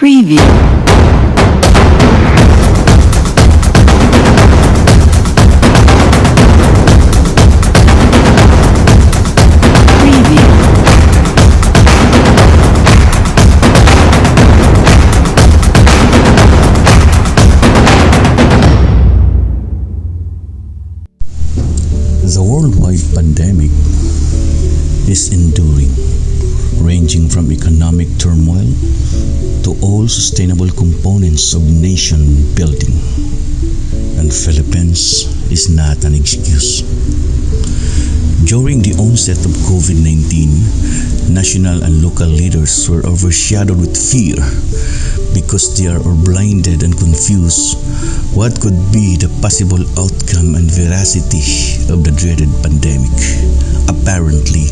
Preview. Preview. The worldwide pandemic is enduring, ranging from economic turmoil to all sustainable components of nation building. And Philippines is not an excuse. During the onset of COVID-19, national and local leaders were overshadowed with fear because they are blinded and confused what could be the possible outcome and veracity of the dreaded pandemic. Apparently,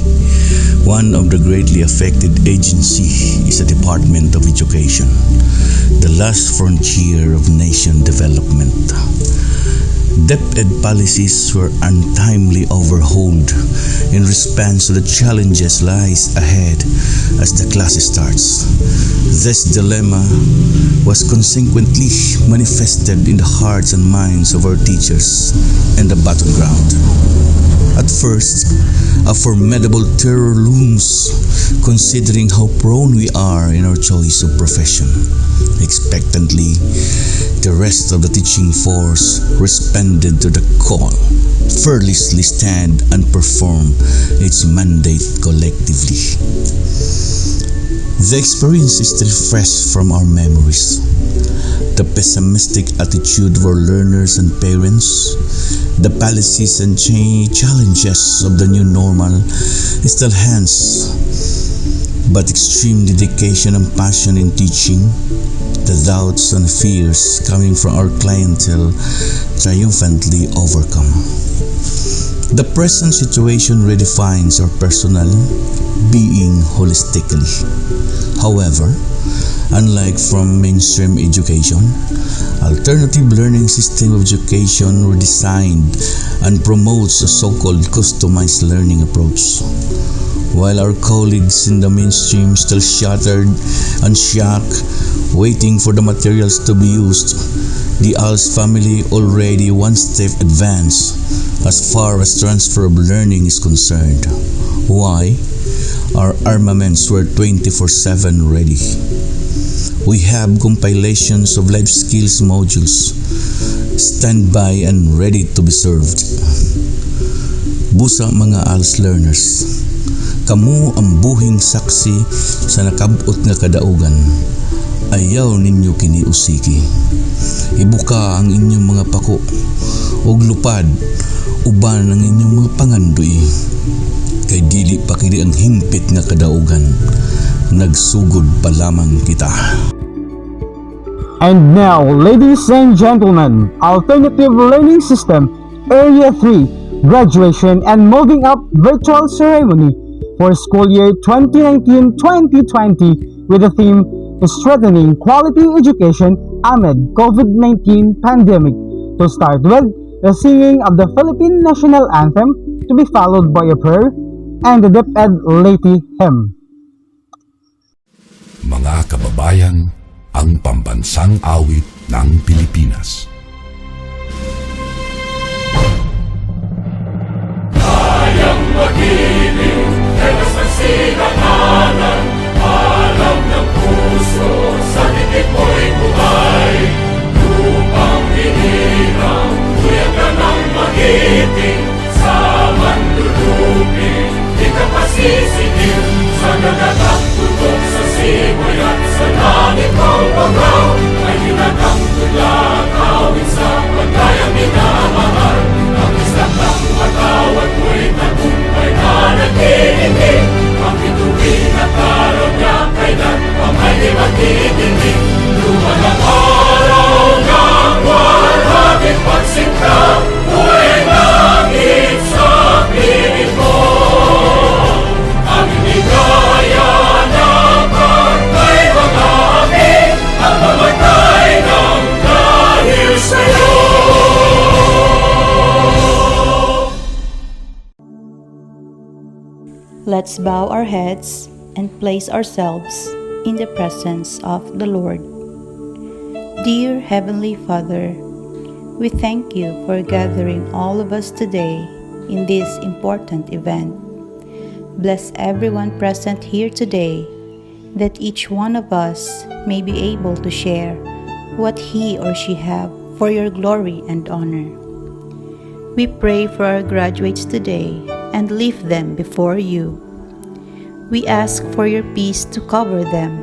one of the greatly affected agency is the Department of Education, the last frontier of nation development. DepEd policies were untimely overhauled in response to the challenges lies ahead as the class starts. This dilemma was consequently manifested in the hearts and minds of our teachers and the battleground. At first, a formidable terror looms, considering how prone we are in our choice of profession. Expectantly, the rest of the teaching force responded to the call, fearlessly stand and perform its mandate collectively. The experience is still fresh from our memories. The pessimistic attitude of our learners and parents, the policies and challenges of the new normal still hence, but extreme dedication and passion in teaching, the doubts and fears coming from our clientele triumphantly overcome. The present situation redefines our personal being holistically. However, unlike from mainstream education, alternative learning system of education were designed and promotes a so-called customized learning approach. While our colleagues in the mainstream still shattered and shocked, waiting for the materials to be used, the ALS family already one step advanced as far as transfer of learning is concerned. Why? Our armaments were 24/7 ready. We have compilations of life skills modules, standby and ready to be served. Busa mga ALS learners, kamo ang buhing saksi sa nakabot nga kadaugan. Ayaw ninyo kiniusiki. Ibuka ang inyong mga pako ug lupad uban ang inyong mga pangandoy. Kay dili pa kini ang hingpit nga kadaugan. Nagsugod pa lamang kita. And now, ladies and gentlemen, Alternative Learning System Area 3 Graduation and Moving Up Virtual Ceremony for school year 2019-2020 with the theme Strengthening Quality Education Amid COVID-19 Pandemic. To start with, the singing of the Philippine National Anthem to be followed by a prayer and the DepEd Laity Hymn. Mga kababayan, ang pambansang awit ng Pilipinas. Kayang magiliw, telos ang sinakanan, alam ng puso, sa dikit mo'y buhay. Lupang hinirang, tuyag ka ng magiting, sa mandulupin, di ka pasisingil, sa nagatang tutok sa simoy at sa langit ang bagaw, ay hinatang tulad, awit sa pagkayang minamahal, ang isang ng matawad mo'y tagumpay na nag-iindig, ang bituin at araw niya kailan pa may di magtitingin, luman ang araw ng walhagin pagsinta, buhay langit sa piling mo. Ang inigaya na pagkay mga amin, ang mamatay ng dahil sa'yo. Let's bow our heads and place ourselves in the presence of the Lord. Dear Heavenly Father, we thank you for gathering all of us today in this important event. Bless everyone present here today, that each one of us may be able to share what he or she have for your glory and honor. We pray for our graduates today and lift them before you. We ask for your peace to cover them.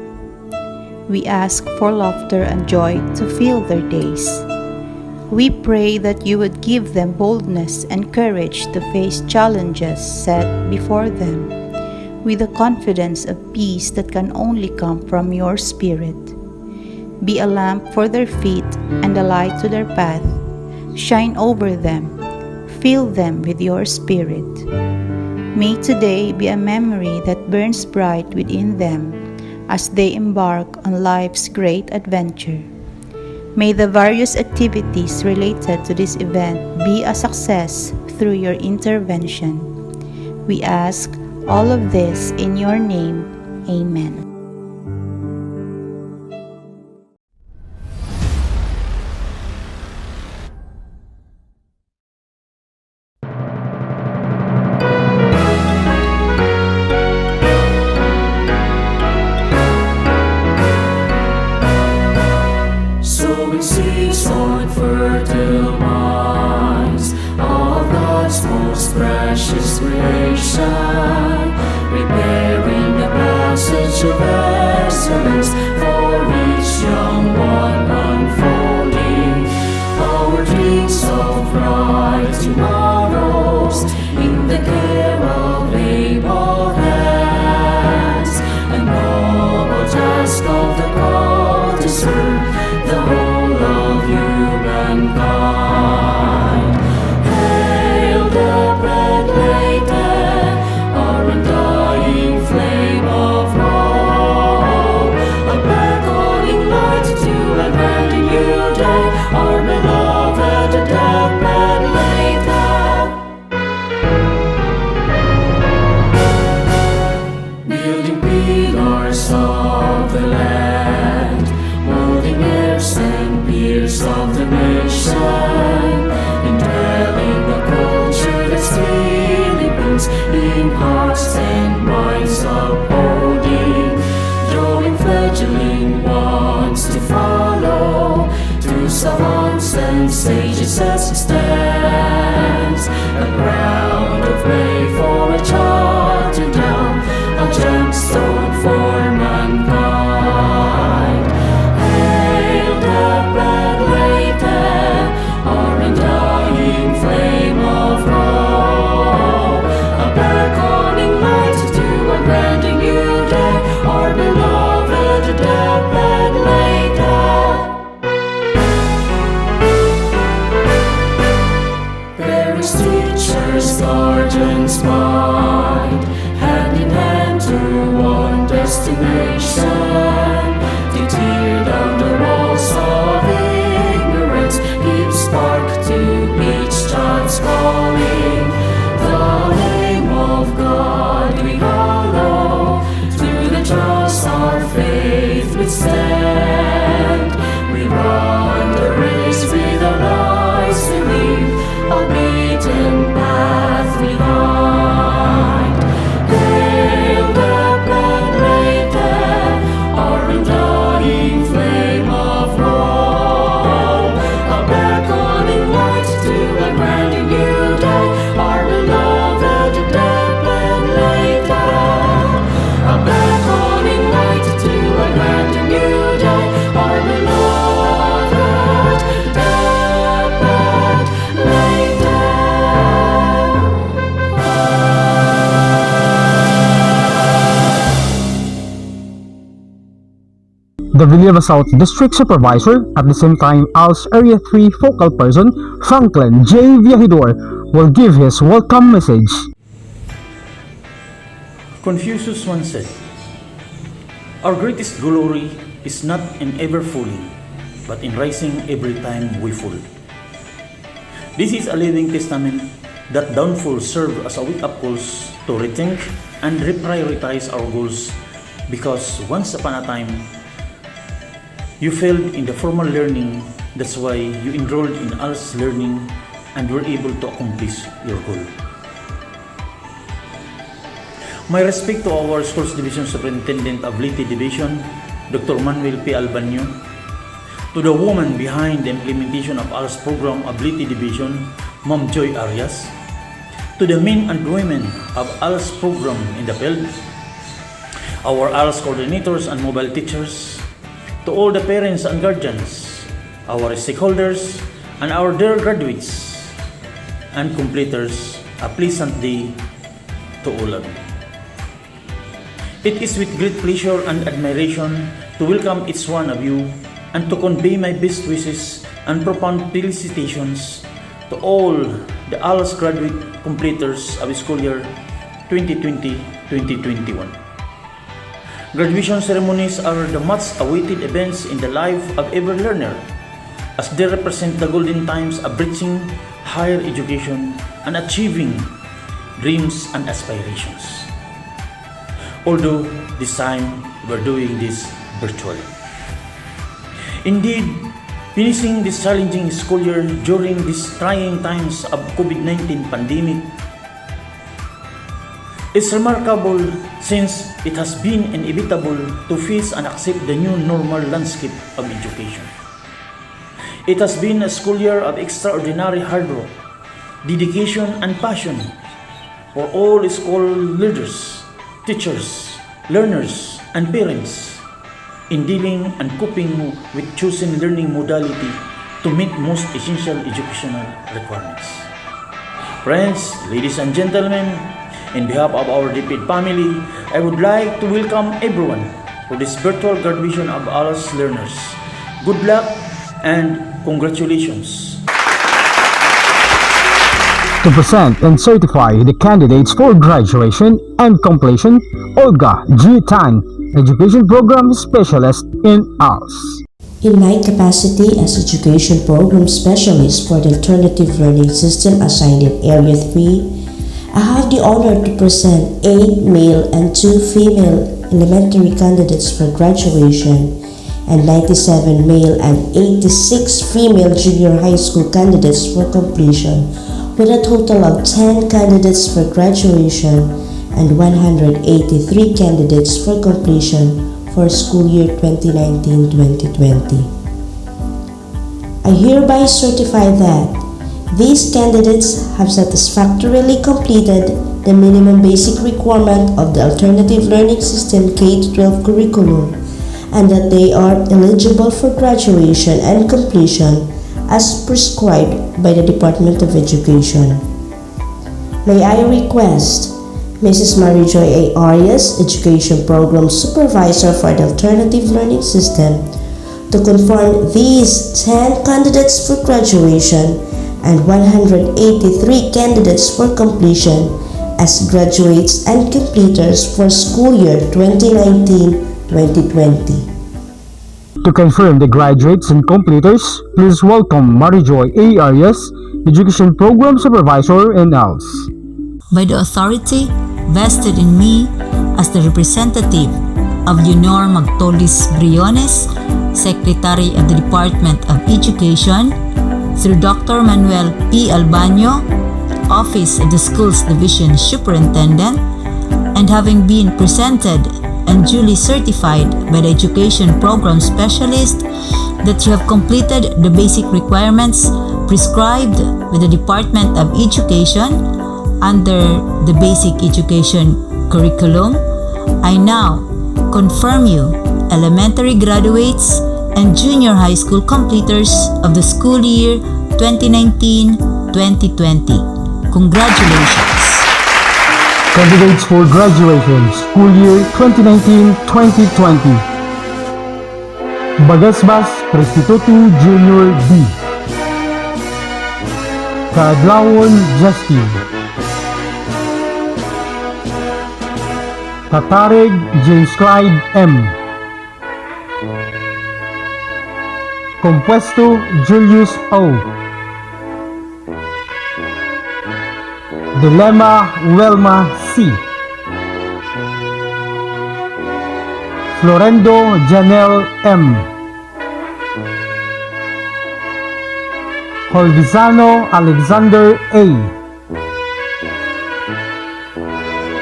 We ask for laughter and joy to fill their days. We pray that you would give them boldness and courage to face challenges set before them with the confidence of peace that can only come from your Spirit. Be a lamp for their feet and a light to their path. Shine over them. Fill them with your Spirit. May today be a memory that burns bright within them as they embark on life's great adventure. May the various activities related to this event be a success through your intervention. We ask all of this in your name. Amen. Sowing seeds on fertile minds of God's most precious creation, preparing the passage of excellence for each young one unfolding. Our dreams of bright tomorrows in the care of able hands, a noble task of the call to serve the whole of humankind. Hail the bread laden, our undying flame of hope, a beckoning light to a grand and new day, our beloved deathbed laden. Building pillars of the land, molding heirs and peers of the nation, indwelling a culture that still burns in hearts and minds upholding, drawing fledgling ones to follow, to savants and sages as it stands, a ground of way for a child to down, a gemstone for mankind. Hail the bread laden, our undying flame of hope, a beckoning light to a grand and new day, our beloved deathbed laden. Parents, teachers, guardians, mind, hand in hand to one destination, to tear down the walls of ignorance, give spark to each child's calling. The name of God we hallow, through the trials our faith withstand. We run the race with our lives we leave, a beaten path behind. Hail the bread laden, our undying flame of hope, a beckoning light to a grand and new day, our beloved deathbed laden. A beckoning light to a grand and new day, our beloved deathbed laden. The Villava South District Supervisor, at the same time ALS Area 3 focal person, Franklin J. Viajidor, will give his welcome message. Confucius once said, "Our greatest glory is not in ever falling, but in rising every time we fall." This is a living testament that downfalls serve as a wake-up calls to rethink and reprioritize our goals because once upon a time you failed in the formal learning. That's why you enrolled in ALS learning and were able to accomplish your goal. My respect to our Schools Division Superintendent of Leyte Division, Dr. Manuel P. Albanyo, to the woman behind the implementation of ALS program of Leyte Division, Ma'am Joy Arias, to the men and women of ALS program in the field, our ALS coordinators and mobile teachers, to all the parents and guardians, our stakeholders, and our dear graduates and completers, a pleasant day to all of you. It is with great pleasure and admiration to welcome each one of you and to convey my best wishes and profound felicitations to all the ALS graduate completers of school year 2020-2021. Graduation ceremonies are the much awaited events in the life of every learner, as they represent the golden times of reaching higher education and achieving dreams and aspirations. Although this time we're doing this virtually. Indeed, finishing this challenging school year during these trying times of COVID-19 pandemic is remarkable, since it has been inevitable to face and accept the new normal landscape of education. It has been a school year of extraordinary hard work, dedication, and passion for all school leaders, teachers, learners, and parents in dealing and coping with chosen learning modality to meet most essential educational requirements. Friends, ladies and gentlemen, in behalf of our DepEd family, I would like to welcome everyone for this virtual graduation of ALS learners. Good luck and congratulations. To present and certify the candidates for graduation and completion, Olga G. Tan, Education Program Specialist in ALS. In my capacity as Education Program Specialist for the Alternative Learning System assigned in Area 3, I have the honor to present 8 male and 2 female elementary candidates for graduation and 97 male and 86 female junior high school candidates for completion, with a total of 10 candidates for graduation and 183 candidates for completion for school year 2019-2020. I hereby certify that these candidates have satisfactorily completed the minimum basic requirement of the Alternative Learning System K-12 curriculum, and that they are eligible for graduation and completion as prescribed by the Department of Education. May I request Mrs. Marijoy A. Arias, Education Program Supervisor for the Alternative Learning System, to confirm these 10 candidates for graduation and 183 candidates for completion as graduates and completers for school year 2019-2020. To confirm the graduates and completers, please welcome Marijoy A. Arias, Education Program Supervisor in ALS. By the authority vested in me as the representative of Leonor Magtolis Briones, Secretary of the Department of Education, through Dr. Manuel P. Albanyo, Office of the Schools Division Superintendent, and having been presented and duly certified by the Education Program Specialist that you have completed the basic requirements prescribed with the Department of Education under the Basic Education Curriculum, I now confirm you elementary graduates and junior high school completers of the school year 2019-2020. Congratulations! Candidates for graduation, school year 2019-2020. Bagasbas Prostituto Junior B. Kaadlawon Justin. Tatarig James Clyde M. Compuesto Julius O. Dilemma Welma C. Florendo Janel M. Holvizano Alexander A.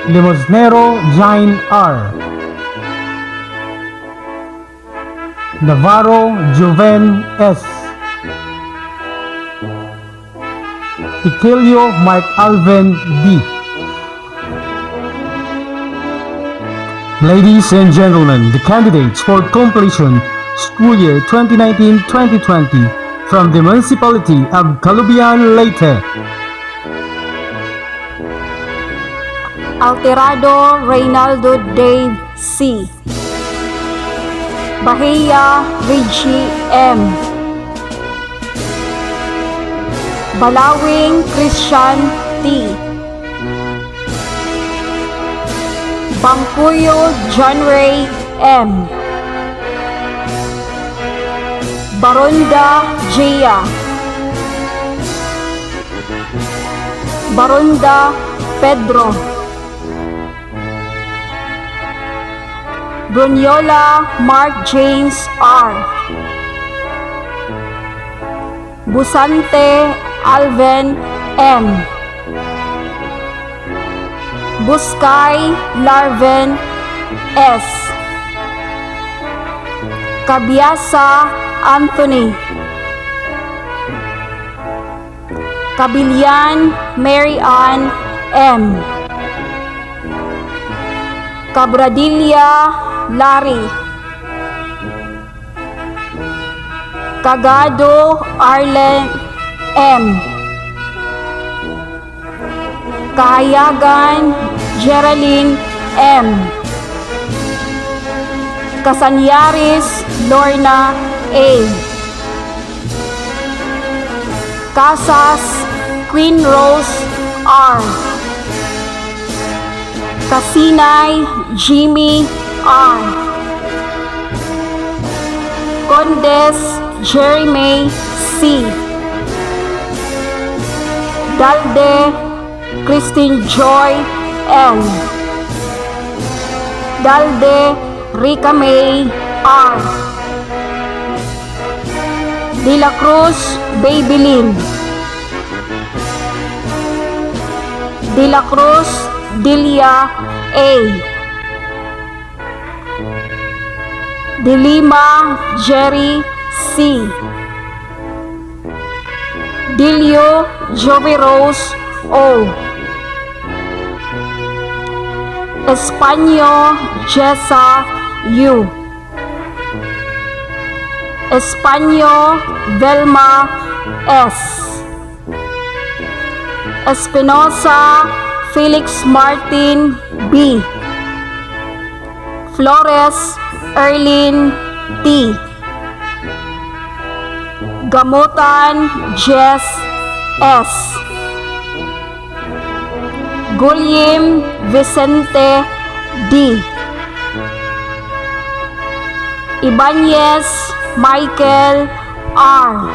Limosnero Jain R. Navarro Juven S. Tiquilio Mark Alvin D. Ladies and gentlemen, the candidates for completion school year 2019-2020 from the municipality of Calubian, Leyte. Alterado Reynaldo Dave C. Bahia Reggie M. Balawing Christian T. Bangkuyo John Ray M. Baronda Gia. Baronda Pedro. Brunyola Mark James R. Busante Alvin M. Buscay Larvin S. Cabiasa Anthony. Cabilian Mary Ann M. Cabradilla Larry. Cagado Arlen M. Kahayagan Geraldine M. Casanyaris Lorna A. Casas Queen Rose R. Casinay Jimmy R. Condes Jeremy C. Dalde Christine Joy N. Dalde Rica May R. De La Cruz Babylin. De La Cruz Delia A. De Lima Jerry C. Dilio Joey Rose O. Espanyo Jessa U. Espanyo Velma S. Espinosa Felix Martin B. Flores Erlin T. Gamutan Jess S. Gulyim Vicente D. Ibanez Michael R.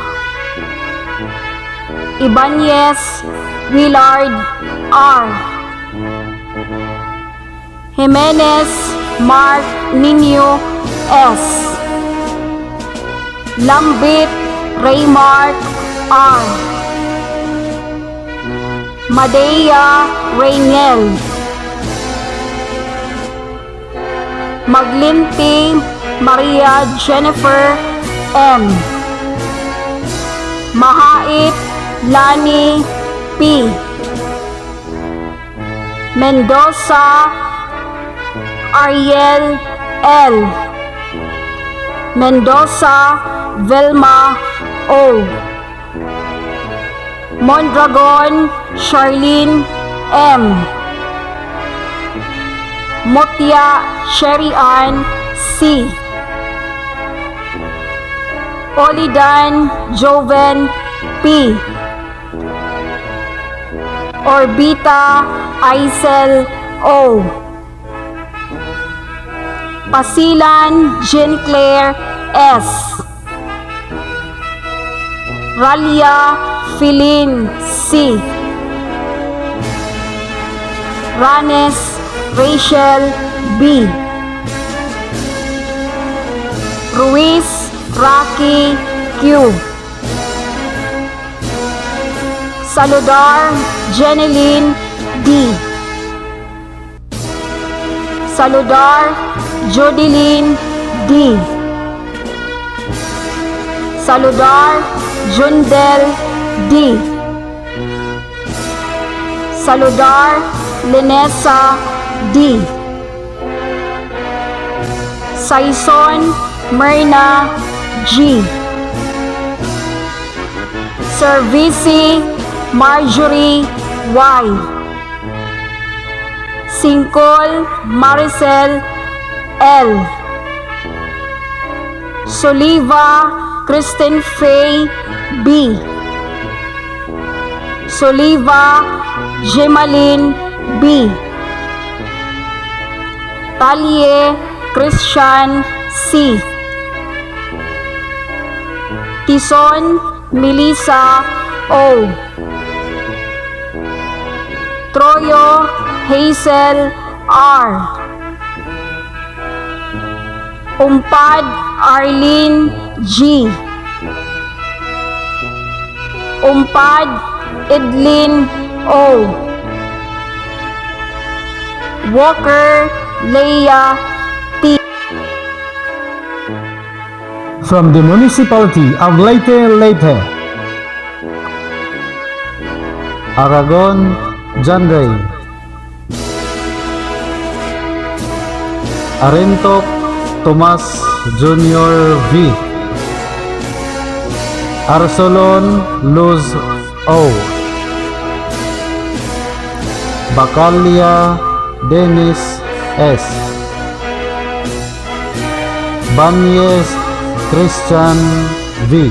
Ibanez Willard R. Jimenez Mark Nino S. Lambit Raymark R. Madea Rainiel. Maglinti Maria Jennifer M. Mahait Lani P. Mendoza Ariel L. Mendoza Velma O. Mondragon Charlene M. Motia Sherry Ann C. Olidan Joven P. Orbita Aisel O. Pasilan Jean Claire S. Ralia Philin C. Ranes Rachel B. Ruiz Rocky Q. Saludar Jeneline D. Saludar Jodeline D. Saludar Jundel D. Saludar Linessa D. Saison Myrna G. Servici Marjorie Y. Singkol Maricel L. Soliva Kristen Faye B. Soliva Gemaline B. Talie Christian C. Tison Melissa O. Troyo Hazel R. Umpad Arlene G. Umpad Edlin O. Walker Leia T. From the municipality of Leyte, Leyte, Aragon, Janray, Arentok, Tomas Jr. V. Arsolon, Luz O. Bacalia, Dennis S. Banyes, Christian V.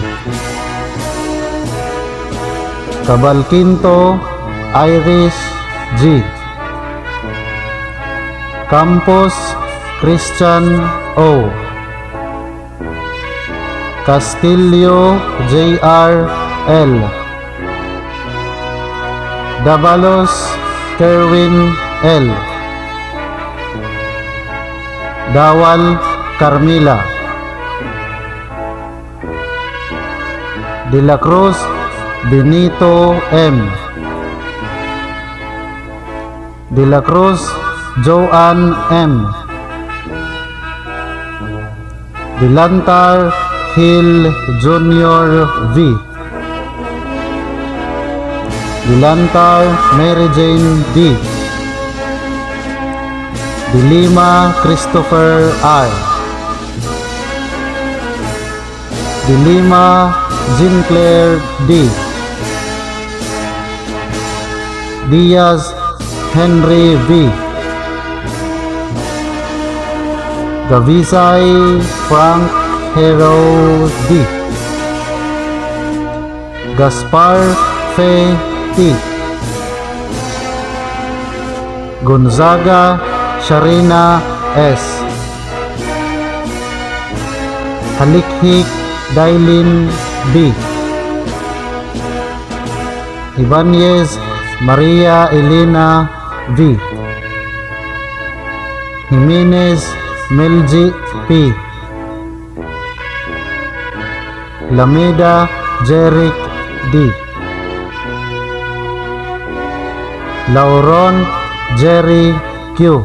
Cabalquinto, Iris G. Campos, Christian O. Castillo, J.R. L. Davalos, Kerwin L. Dawal, Carmila. De la Cruz, Benito M. De la Cruz, Joanne M. Dilantar Hill Jr. V. Dilantar Mary Jane D. Dilima Christopher R. Dilima Jean Claire D. Diaz Henry V. Gavisay Frank Hero D. Gaspar Fe T. Gonzaga Sharina S. Halikhik Dailin B. Ibanez Maria Elena V. Jimenez Melji P. Lameda Jeric D. Lauron Jerry Q.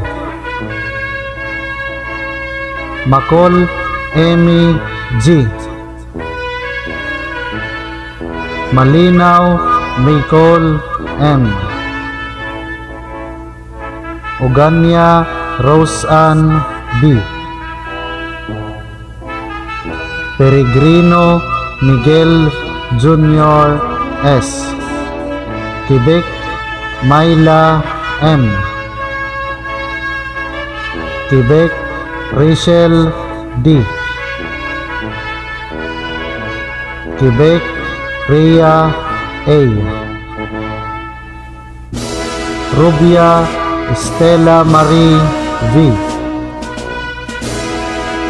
Macol Amy G. Malinaw Nicole M. Uganya Roseanne B. Peregrino Miguel Jr. S. Quebec Myla M. Quebec Rachel D. Quebec Rhea A. Rubia Stella Marie V.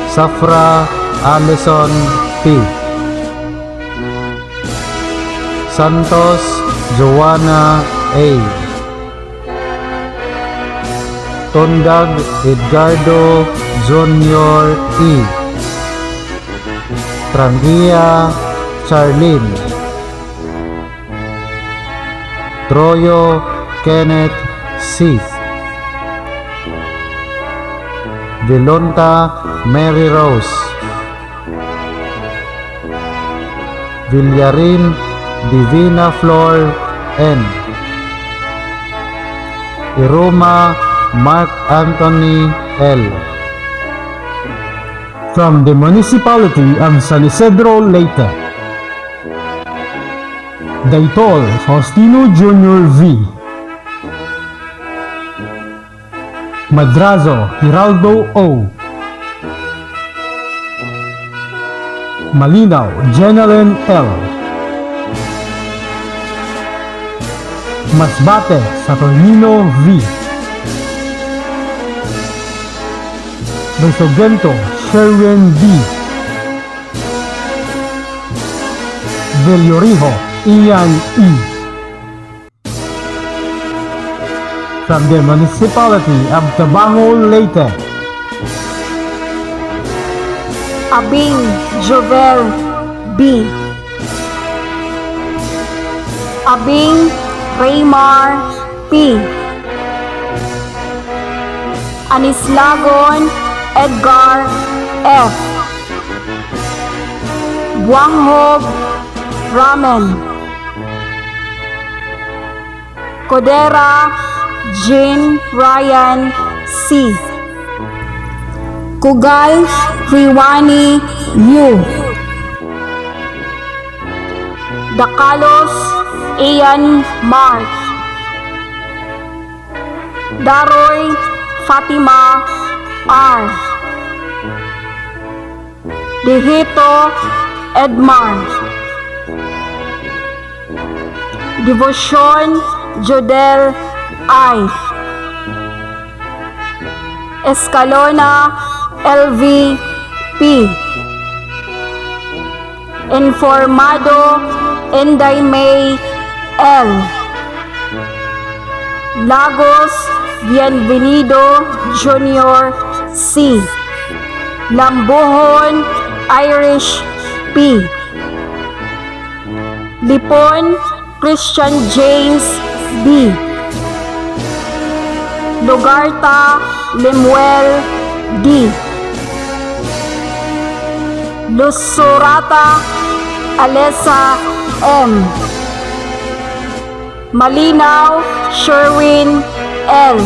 Safra Alison P. Santos Joanna A. Tondag Edgardo Jr. E. Trangia Charlene, Troyo Kenneth C, Vilonta Mary Rose, Villarin Divina Flor N, Iroma Mark Anthony L. From the municipality of San Isidro Leyte, Daitol Faustino Jr. V, Madrazo Hiraldo O, Malinaw Jenalyn L, Masbate Saturnino V, Besogento Sherwin D, Villorijo Ian E. From the municipality of Tabango, Leyte, Abing Jovel B, Abing Raymar P, Anislagon Edgar F, Buanghog Ramen, Codera Jean Ryan C, Kugal Riwani U, Dakalos Ian Mark, Daroy Fatima R, Dehito Edmar, Devotion Jodel I, Escalona LV P, Informado Endaimay L, Lagos Bienvenido Junior C, Lambuhon Irish P, Lipon Christian James B, Lugarta Lemuel D, Lusurata Alessa M, Malinaw Sherwin L,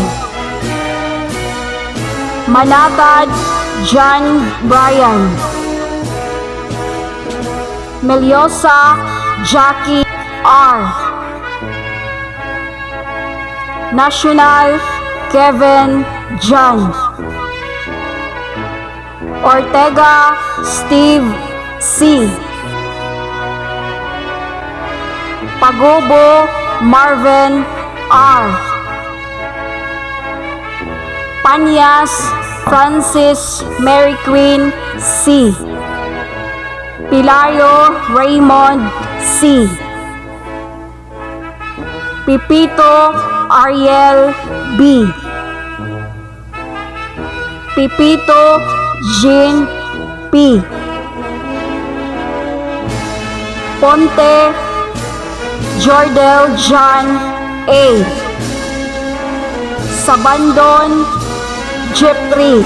Manatad John Bryan, Meliosa Jackie R, National Kevin John, Ortega Steve C, Pagobo Marvin R, Panyas Francis Mary Queen C, Pilayo Raymond C, Pipito Ariel B, Pipito Jean P, Ponte Jordel John A, Sabandon Jeffrey,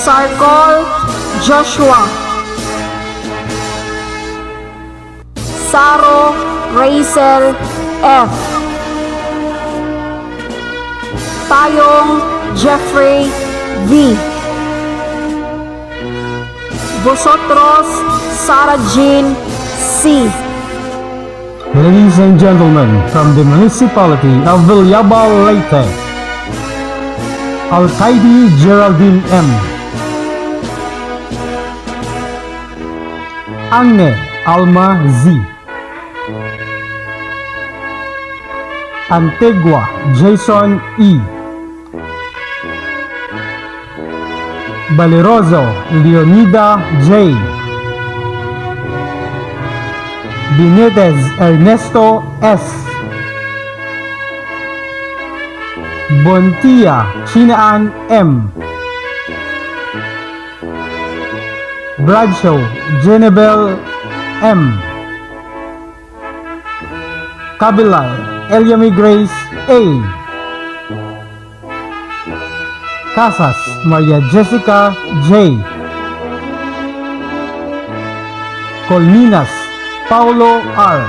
Sarcol Joshua, Saro Rachel F, Tayong Jeffrey V, Vosotros Sarah Jean C. Ladies and gentlemen, from the municipality of Villabal, Leyte, Alcaide Geraldine M, Agne Alma Z, Antigua Jason E, Baleroso Leonida J, Benitez Ernesto S, Bontia Chinaan M, Bradshaw Jenebel M. Kabilar Eliami Grace A. Casas Maria Jessica J. Colminas Paulo R.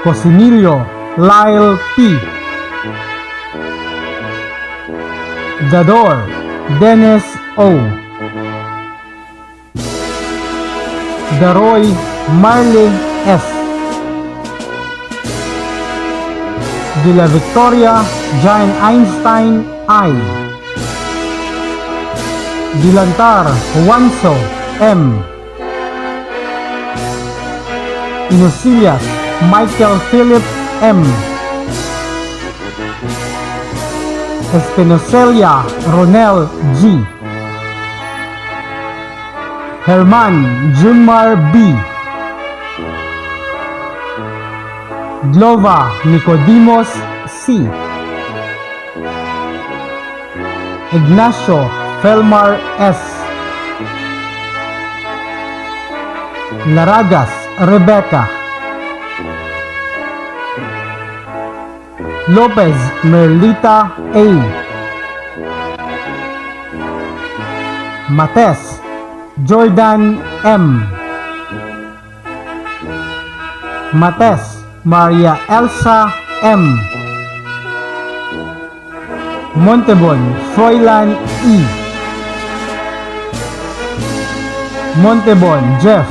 Cosinillo Lyle P. Dador Dennis O. Daroy Marley S. De la Victoria John Einstein I. Dilantar Juanzo M. Inusillas Michael Philip M. Espinoselia Ronel G. Herman Junmar B. Glova Nicodimos C. Ignacio Felmar S. Laragas Rebecca. Lopez Merlita A. Mates Jordan M. Mates Maria Elsa M. Montebon Froilan E. Montebon Jeff.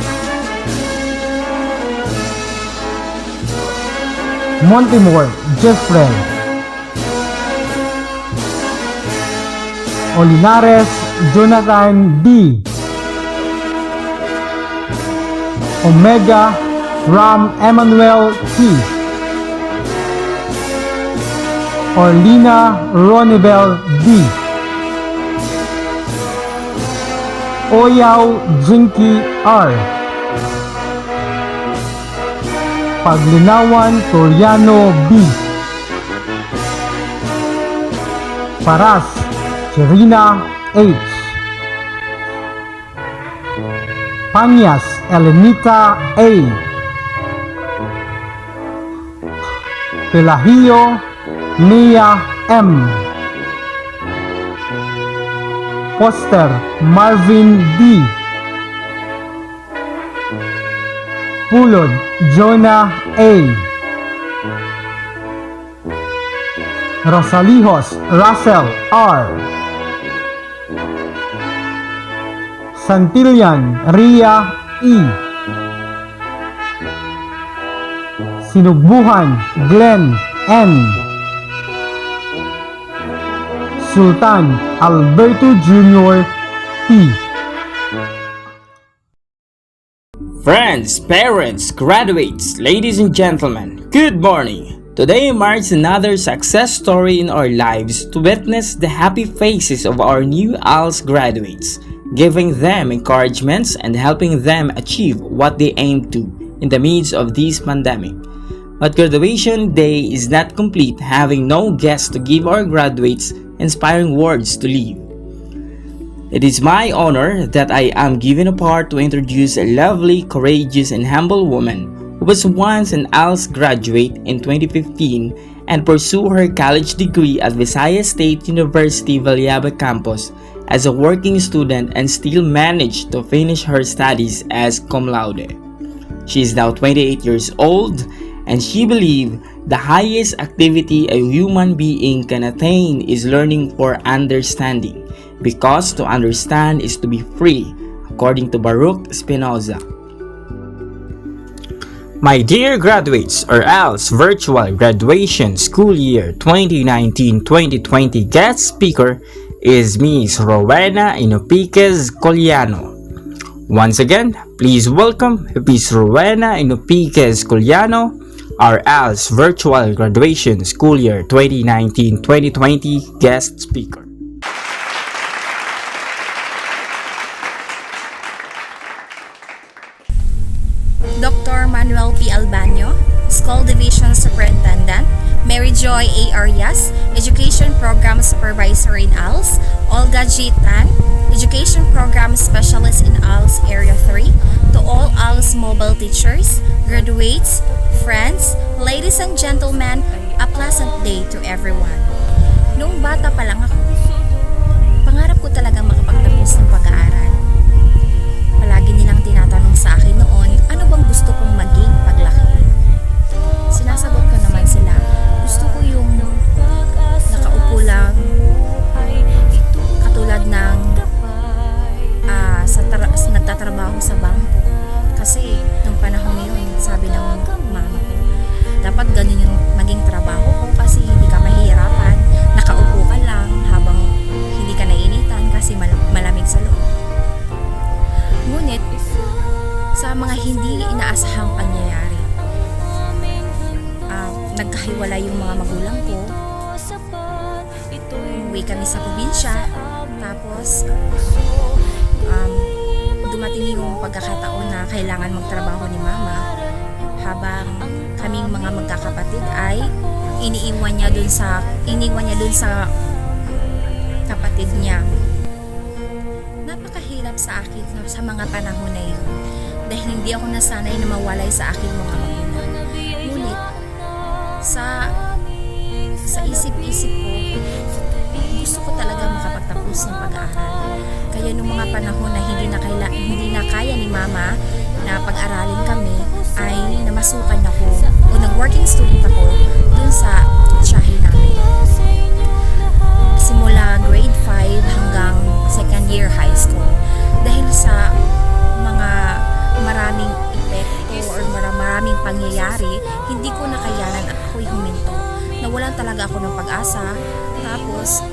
Montemore Jeffrey. Olinares Jonathan D. Omega Ram Emmanuel T. Orlina Ronibel D. Oyaw Jinky R. Paglinawan Toriano B. Paras Cherina H. Panyas Elenita A. Pelahio Nia M. Poster Marvin D. Pulod Jonah A. Rosalijos Russell R. Santillan Ria E. Sinugbuhan Glenn N. Sultan Alberto Jr. T. Friends, parents, graduates, ladies and gentlemen, good morning. Today marks another success story in our lives to witness the happy faces of our new ALS graduates, giving them encouragements and helping them achieve what they aim to in the midst of this pandemic. But graduation day is not complete having no guests to give our graduates inspiring words to leave. It is my honor that I am given a part to introduce a lovely, courageous, and humble woman who was once an ALS graduate in 2015 and pursued her college degree at Visayas State University Valiaba campus as a working student and still managed to finish her studies as cum laude. She is now 28 years old and she believes the highest activity a human being can attain is learning for understanding, because to understand is to be free, according to Baruch Spinoza. My dear graduates, or ALS Virtual Graduation School Year 2019-2020 guest speaker is Ms. Rowena Inopiquez Coliano. Once again, please welcome Ms. Rowena Inopiquez Coliano, our ALS Virtual Graduation School Year 2019-2020 guest speaker. Dr. Manuel P. Albanyo, School Division Superintendent, Mary Joy A. Arias, Education Program Supervisor in ALS, Olga G. Tan, Education Program Specialist in ALS Area 3, to all ALS mobile teachers, graduates, friends, ladies and gentlemen, a pleasant day to everyone. Noong bata pa lang ako, pangarap ko talagang makapagtapos ng pag-aaral. Palagi nilang tinatanong sa akin noon, ano bang gusto kong maging paglaki? Sinasagot ko naman sila, gusto ko yung nakaupo lang, katulad ng nagtatrabaho sa bangko. Kasi nung panahon yun, sabi ng mama ko, dapat ganun yung maging trabaho ko kasi hindi ka mahihirapan, nakaupo ka lang habang hindi ka nainitan kasi malamig sa loob. Ngunit, sa mga hindi inaasahang pangyayari, nagkahiwalay yung mga magulang ko, umuwi kami sa probinsya, tapos dumating yung pagkakataon na kailangan magtrabaho ni mama habang kaming mga magkakapatid ay iniwan niya dun sa kapatid niya. Napakahirap sa akin sa mga panahon na yun dahil hindi ako nasanay na mawalay sa aking mga magulang. Ngunit sa isip-isip ko, gusto ko talaga makapagtapos ng pag-aaral. Kaya nung mga panahon na hindi na kaya ni mama na pag-aralin kami, ay namasukan ako o nag-working student ako dun sa tiyahin namin. Simula grade 5 hanggang second year high school. Dahil sa mga maraming epekto or maraming pangyayari, hindi ko nakayanan at ako'y huminto. Nawalan talaga ako ng pag-asa. Tapos,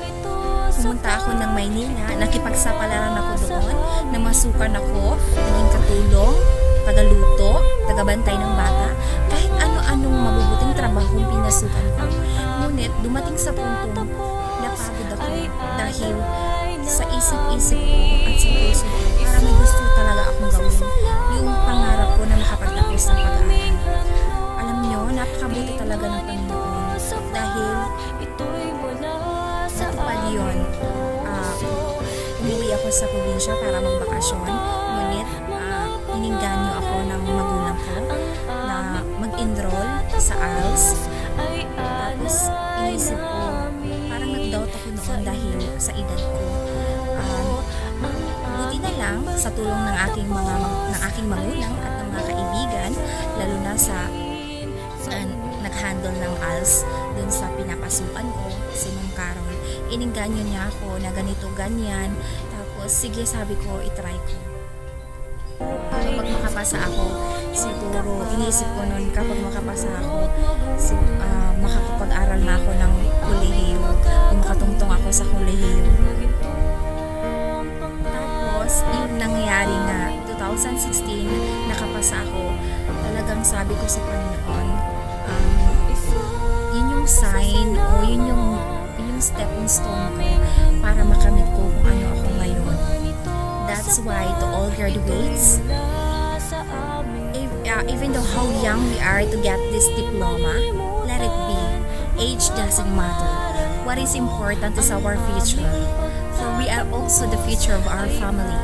pumunta ako ng Maynila, nakipagsapalaran ako doon, namasukan ako, naging katulong, tagaluto, tagabantay ng bata, kahit ano-anong mabubuting trabahong pinasukan ko. Ngunit dumating sa puntong napagod ako dahil sa isip-isip ko at sa puso ko, para may gusto talaga akong gawin, yung pangarap ko na makapagtapos ng pag-aaral. Alam nyo, napakabuti talaga ng Panginoon dahil natupad yun. Umuwi ako sa probinsya para magbakasyon, ngunit iningganyo ako ng magulang ko na mag-enroll sa ALS. Tapos inisip ko, parang nag-doubt ako noon dahil sa edad ko. Buti na lang sa tulong ng aking magulang at ng mga kaibigan, lalo na sa nag-handle ng ALS dun sa pinapasukan ko, si Ma'am Carol. Iningganyo niya ako na ganito, ganyan. Tapos, sige, sabi ko, itry ko. Kapag makapasa ako, siguro, iniisip ko nun, kapag makapasa ako, makakapag-aral na ako ng kolehiyo o makatungtong ako sa kolehiyo. Tapos, yung nangyari na 2016, nakapasa ako, talagang sabi ko sa Panginoon, yun yung sign o yun yung stepping stone ko para makamit ko kung ano ako ngayon. That's why to all graduates, even though how young we are to get this diploma, let it be. Age doesn't matter. What is important is our future, for we are also the future of our family.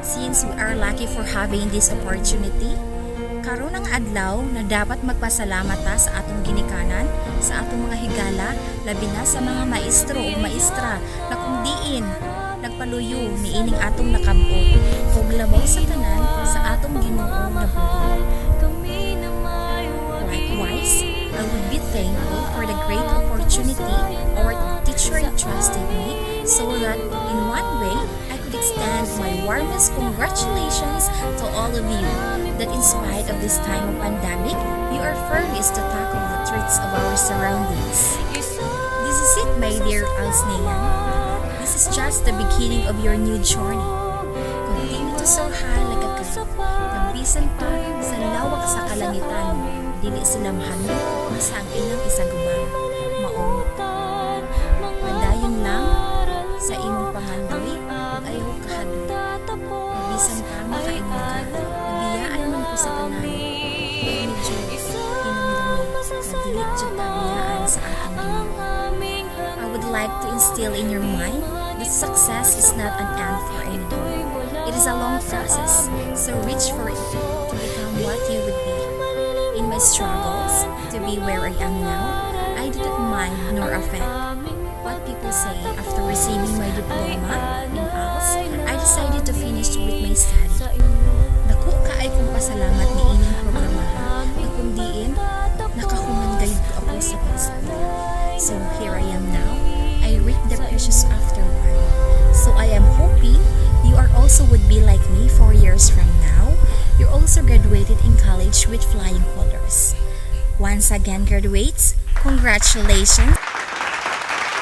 Since we are lucky for having this opportunity, karon ang adlaw na dapat magpasalamat ta sa atong ginikanan, sa atong mga higala, labi na sa mga maestro o maestra na kung diin nagpaluyo ni ining atong nakabot ug labaw sa tanan sa atong Ginoo na buhay. Likewise, I would be thankful for the great opportunity our teacher entrusted me so that in one way I could extend my warmest congratulations to all of you that in spite of this time of pandemic, you are furnished to tackle the threats of our surroundings. This is it, my dear Alsnean. This is just the beginning of your new journey. Continue to soar high like a kite. Kabisan pa sa lawak sa kalangitan, dili sila mahanap sa ang ilang isagubang. Maong, padayon lang sa imong pangandoy ug ayaw kahadlok. Kabisan pa makaingon ka, nabiyaan man ko sa tanan. Medyo hinumdumi, na dili dyan instill in your mind that success is not an end for anyone. It is a long process, so reach for it to become what you would be. In my struggles to be where I am now, I did not mind nor affect what people say. After receiving my diploma in ALS, I decided to finish with my study. Naku, kaay kong pasalamat ni inyong programahan na kundiin nakahuman gayud ko ako sa pag-school. So here I am now. I reap the precious afterward. So I am hoping you are also would be like me 4 years from now. You also graduated in college with flying colors. Once again, graduates, congratulations.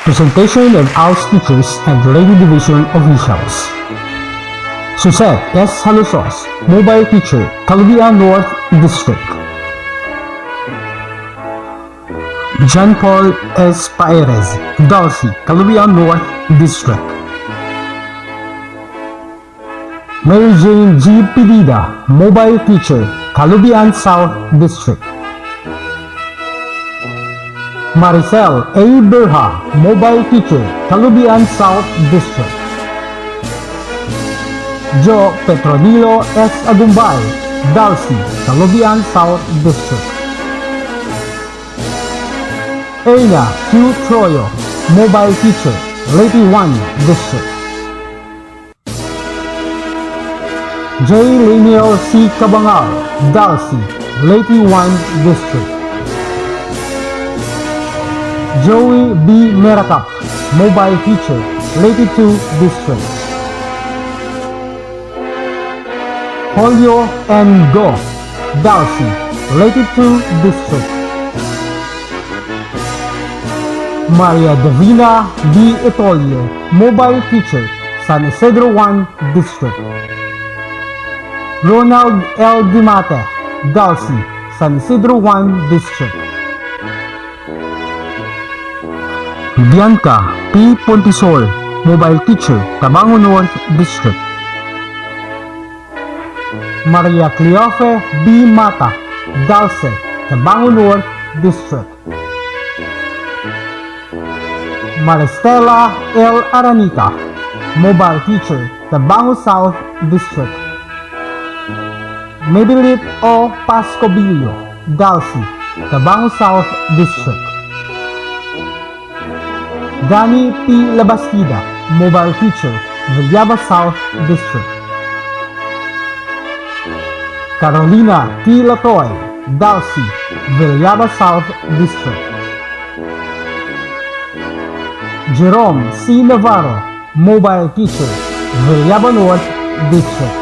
Presentation of ALS teachers and Lady Division officials. Suzette S. Halusos, Mobile Teacher, Calubian North District. John Paul S. Paerez, Dulce, Calubian North District. Mary Jane G. Pidida, Mobile Teacher, Calubian South District. Maricel A. Berha, Mobile Teacher, Calubian South District. Joe Petronilo S. Agumbay, Dulce, Calubian South District. Ena Q. Troyo, Mobile Teacher, Leyte 1 District. J. Leniel C. Cabangal, Dulce, Leyte 1 District. Joey B. Meratap, Mobile Teacher, Leyte 2 District. Julio N. Go, Dulce, Leyte 2 District. Maria Davina D. Etolie, Mobile Teacher, San Isidro 1 District. Ronald L. Dimate, Dulce, San Isidro 1 District. Bianca P. Pontisol, Mobile Teacher, Tabango North District. Maria Cleofe B. Mata, Dulce, Tabango North District. Maristela L. Aranita, Mobile Teacher, Tabango South District. Medelit O. Pascobilio, Dulce, Tabango South District. Danny P. Labastida, Mobile Teacher, Villaba South District. Carolina T. Latoy, Dulce, Villaba South District. Jerome C. Navarro, Mobile Teacher, Villaba North District.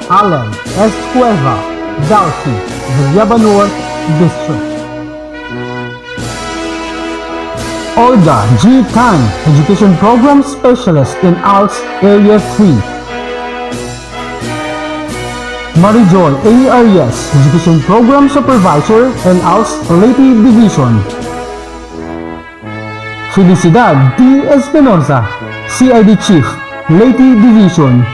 Allen S. Cueva, Dulce, Villaba North District. Olga G. Tan, Education Program Specialist in ALS Area 3. Marijoy A. Arias, Education Program Supervisor in ALS Leyte Division. Felicidad D. Espinosa, CID Chief, Leyte Division.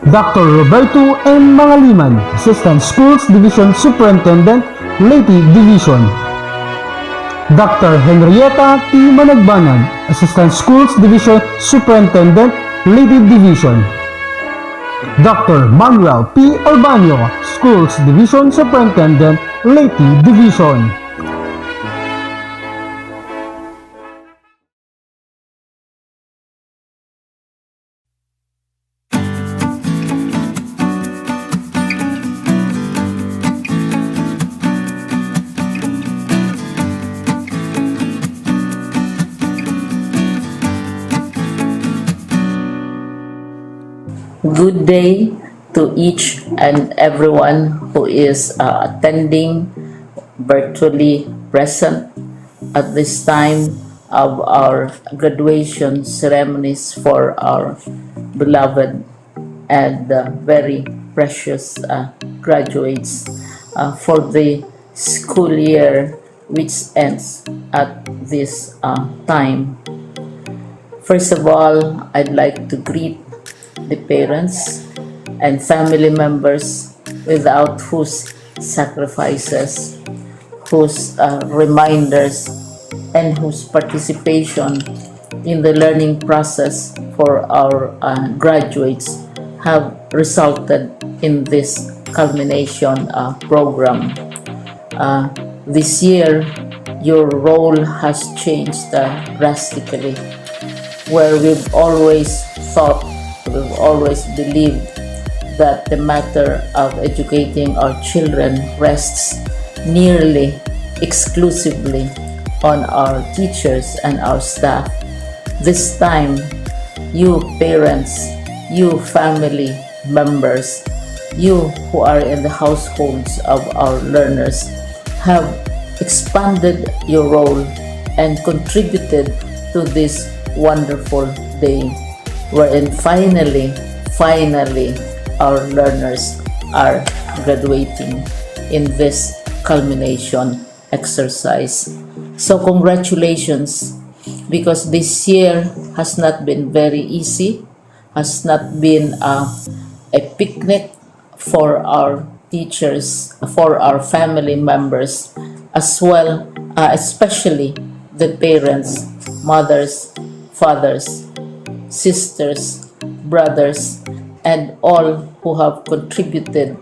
Dr. Roberto M. Mangaliman, Assistant Schools Division Superintendent, Leyte Division. Dr. Henrietta T. Managbanan, Assistant Schools Division Superintendent, Leyte Division. Dr. Manuel P. Albanio, Schools Division Superintendent, Leyte Division. Good day to each and everyone who is attending virtually present at this time of our graduation ceremonies for our beloved and very precious graduates for the school year which ends at this time. First of all, I'd like to greet the parents and family members without whose sacrifices, whose reminders and whose participation in the learning process for our graduates have resulted in this culmination program. This year, your role has changed drastically, where we've always thought, we've always believed that the matter of educating our children rests nearly exclusively on our teachers and our staff. This time, you parents, you family members, you who are in the households of our learners have expanded your role and contributed to this wonderful day wherein finally our learners are graduating in this culmination exercise. So congratulations, because this year has not been very easy, has not been a picnic for our teachers, for our family members, as well, especially the parents, mothers, fathers, sisters, brothers, and all who have contributed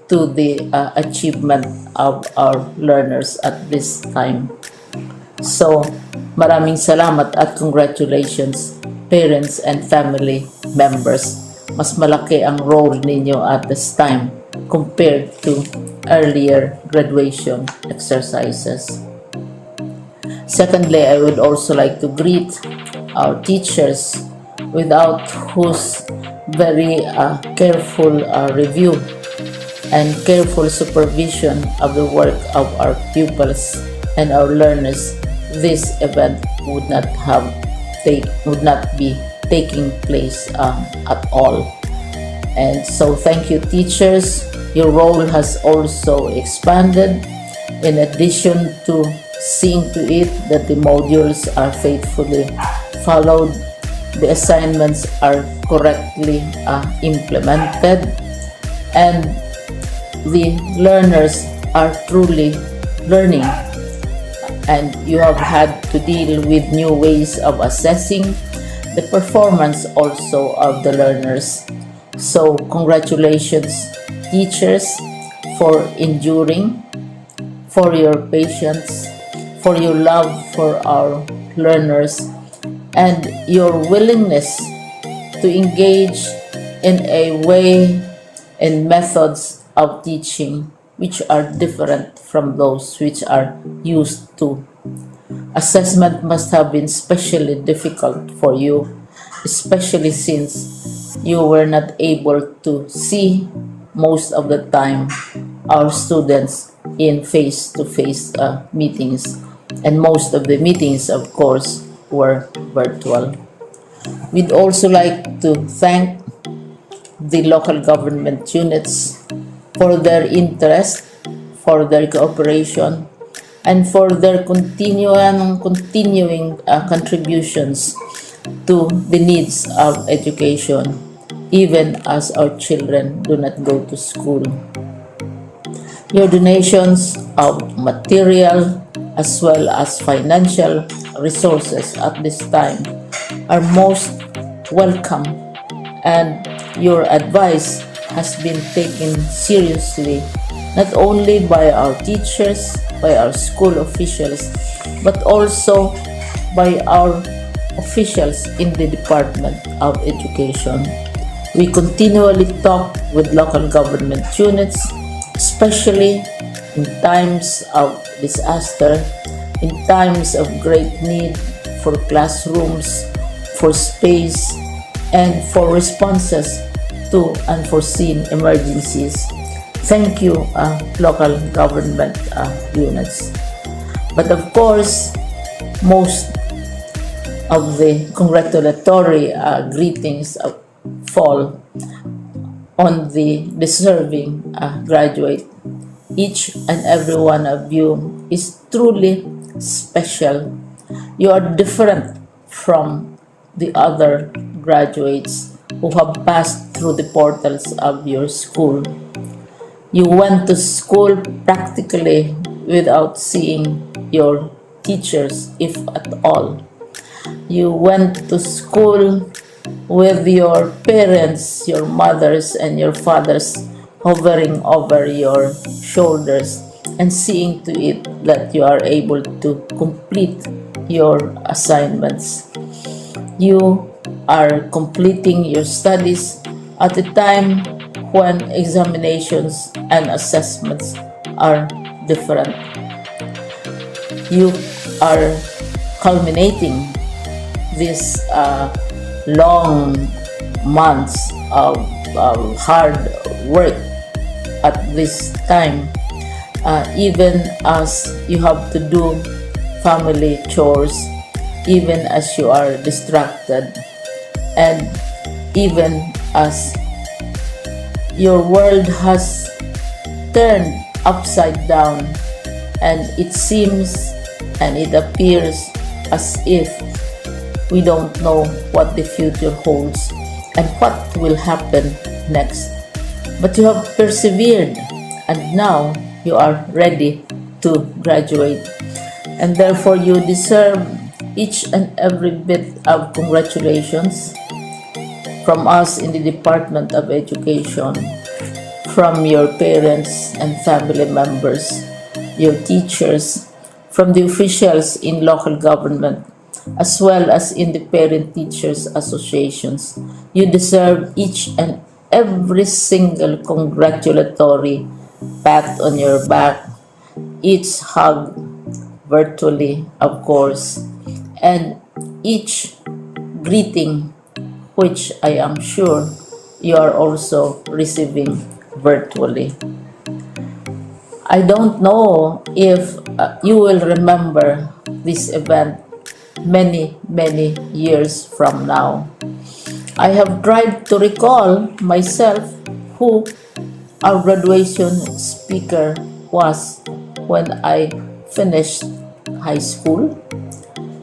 to the achievement of our learners at this time. So, maraming salamat at congratulations, parents and family members. Mas malaki ang role ninyo at this time compared to earlier graduation exercises. Secondly, I would also like to greet our teachers, without whose very careful review and careful supervision of the work of our pupils and our learners, this event would not be taking place at all. And so thank you, teachers. Your role has also expanded. In addition to seeing to it that the modules are faithfully followed, the assignments are correctly implemented, and the learners are truly learning, and you have had to deal with new ways of assessing the performance also of the learners. So congratulations, teachers, for enduring, for your patience, for your love for our learners, and your willingness to engage in a way and methods of teaching which are different from those which are used to. Assessment must have been especially difficult for you, especially since you were not able to see most of the time our students in face-to-face meetings, and most of the meetings, of course, were virtual. We'd also like to thank the local government units for their interest, for their cooperation, and for their continuing contributions to the needs of education, even as our children do not go to school. Your donations of material as well as financial resources at this time are most welcome, and your advice has been taken seriously not only by our teachers, by our school officials, but also by our officials in the Department of Education. We continually talk with local government units, especially in times of disaster, in times of great need for classrooms, for space, and for responses to unforeseen emergencies. Thank you, local government units. But of course, most of the congratulatory greetings fall on the deserving graduate. Each and every one of you is truly special. You are different from the other graduates who have passed through the portals of your school. You went to school practically without seeing your teachers, if at all. You went to school with your parents, your mothers and your fathers hovering over your shoulders and seeing to it that you are able to complete your assignments. You are completing your studies at a time when examinations and assessments are different. You are culminating these long months of hard work at this time, even as you have to do family chores, even as you are distracted, and even as your world has turned upside down, and it seems and it appears as if we don't know what the future holds and what will happen next. But you have persevered, and now you are ready to graduate, and therefore you deserve each and every bit of congratulations from us in the Department of Education, from your parents and family members, your teachers, from the officials in local government, as well as in the parent teachers associations. You deserve each and every single congratulatory pat on your back, each hug, virtually of course, and each greeting, which I am sure you are also receiving virtually. I don't know if you will remember this event many years from now. I have tried to recall myself who our graduation speaker was when I finished high school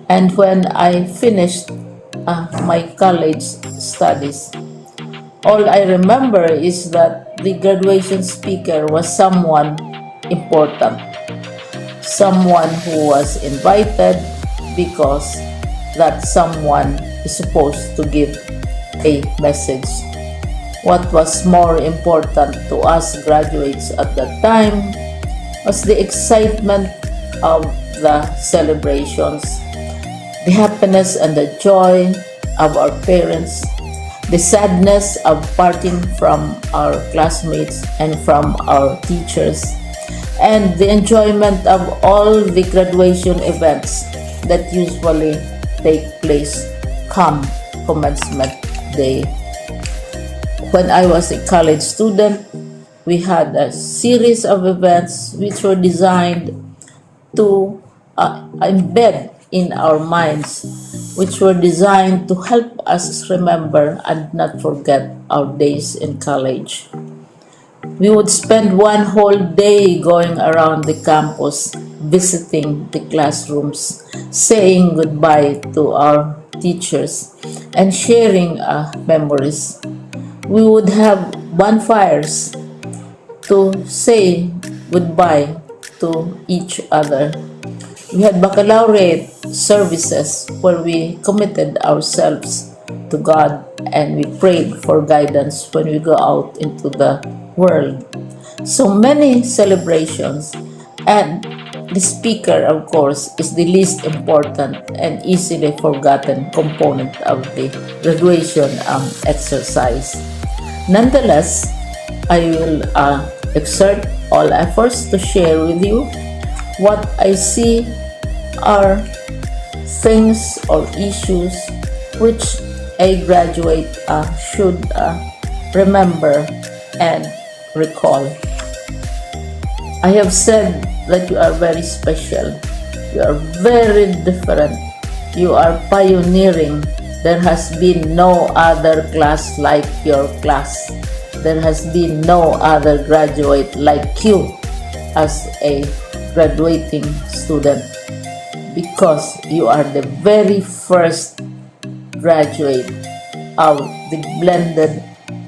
and when I finished my college studies. All I remember is that the graduation speaker was someone important, someone who was invited because that someone is supposed to give a message. What was more important to us graduates at that time was the excitement of the celebrations, the happiness and the joy of our parents, the sadness of parting from our classmates and from our teachers, and the enjoyment of all the graduation events that usually take place come commencement day. When I was a college student, we had a series of events which were designed to embed in our minds, which were designed to help us remember and not forget our days in college. We would spend one whole day going around the campus, visiting the classrooms, saying goodbye to our teachers, and sharing memories. We would have bonfires to say goodbye to each other. We had baccalaureate services where we committed ourselves to God and we prayed for guidance when we go out into the world. So many celebrations, and the speaker, of course, is the least important and easily forgotten component of the graduation exercise. Nonetheless, I will exert all efforts to share with you what I see are things or issues which a graduate should remember and recall. I have said that you are very special. You are very different. You are pioneering. There has been no other class like your class. There has been no other graduate like you as a graduating student, because you are the very first graduate of the blended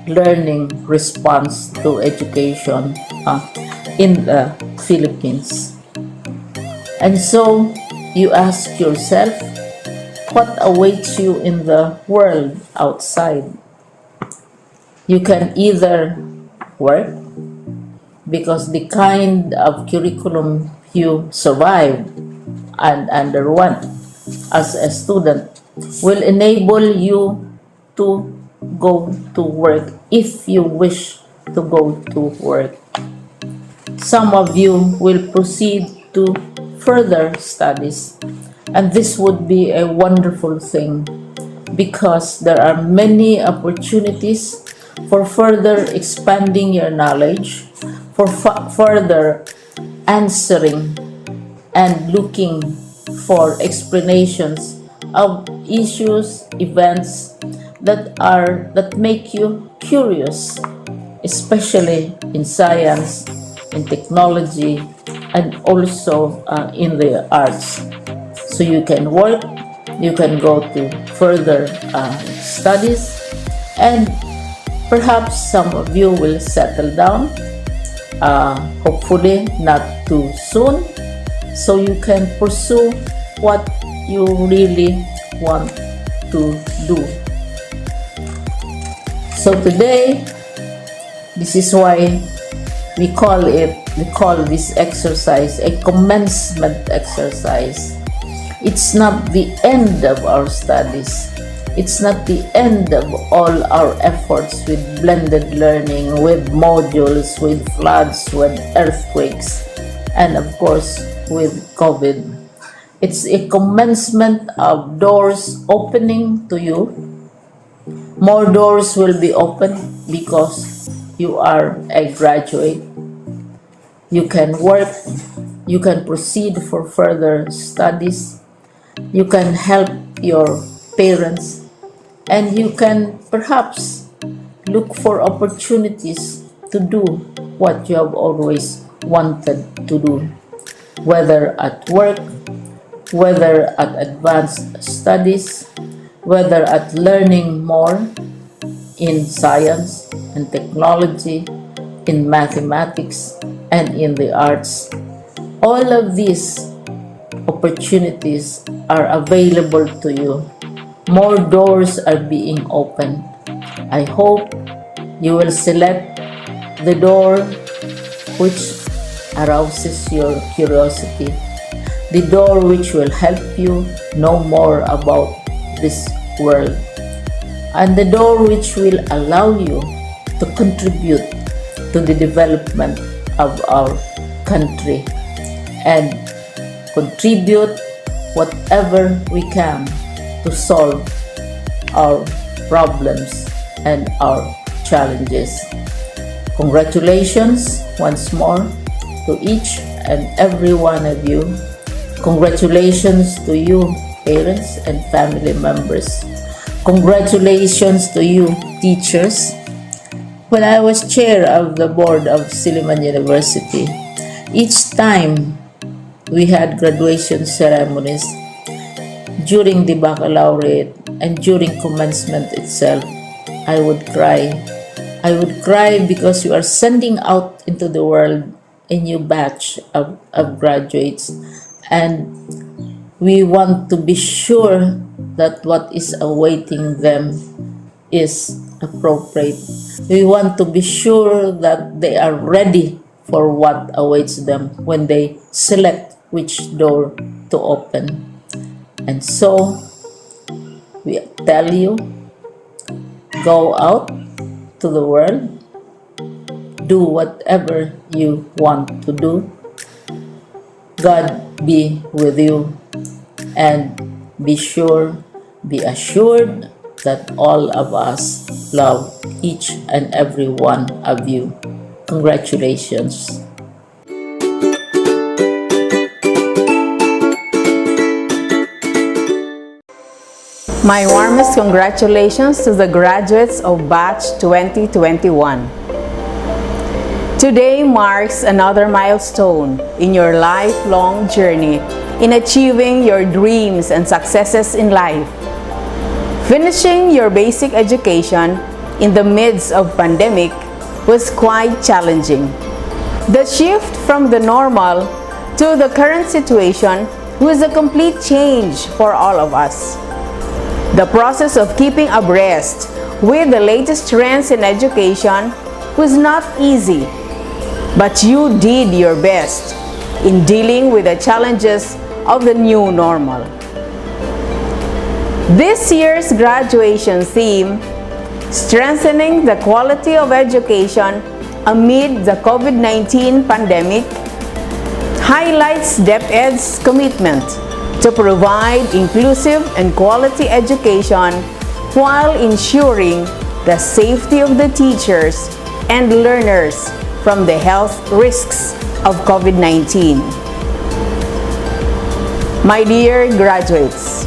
learning response to education in the Philippines. And so you ask yourself, what awaits you in the world outside? You can either work, because the kind of curriculum you survived and underwent as a student will enable you to go to work if you wish to go to work. Some of you will proceed to further studies, and this would be a wonderful thing because there are many opportunities for further expanding your knowledge, for further answering and looking for explanations of issues, events that make you curious, especially in science, in technology, and also in the arts. So you can work, you can go to further studies, and perhaps some of you will settle down, hopefully not too soon, so you can pursue what you really want to do. So today, this is why we call this exercise a commencement exercise. It's not the end of our studies. It's not the end of all our efforts with blended learning, with modules, with floods, with earthquakes, and of course with COVID. It's a commencement of doors opening to you. More doors will be opened because you are a graduate. You can work, you can proceed for further studies, you can help your parents, and you can perhaps look for opportunities to do what you have always wanted to do, whether at work, whether at advanced studies, whether at learning more in science and technology, in mathematics, and in the arts. All of these opportunities are available to you. More doors are being opened. I hope you will select the door which arouses your curiosity, the door which will help you know more about this world, and the door which will allow you to contribute to the development of our country and contribute whatever we can to solve our problems and our challenges. Congratulations once more to each and every one of you. Congratulations to you, parents and family members. Congratulations to you, teachers. When I was chair of the board of Silliman University, each time we had graduation ceremonies, during the baccalaureate and during commencement itself, I would cry. I would cry because you are sending out into the world a new batch of graduates, and we want to be sure that what is awaiting them is appropriate. We want to be sure that they are ready for what awaits them when they select which door to open. And so, we tell you, go out to the world, do whatever you want to do. God be with you, and be assured that all of us love each and every one of you. Congratulations. My warmest congratulations to the graduates of Batch 2021. Today marks another milestone in your lifelong journey in achieving your dreams and successes in life. Finishing your basic education in the midst of pandemic was quite challenging. The shift from the normal to the current situation, who is a complete change for all of us. The process of keeping abreast with the latest trends in education was not easy, but you did your best in dealing with the challenges of the new normal. This year's graduation theme, Strengthening the Quality of Education Amid the COVID-19 Pandemic, highlights DepEd's commitment to provide inclusive and quality education while ensuring the safety of the teachers and learners from the health risks of COVID-19. My dear graduates,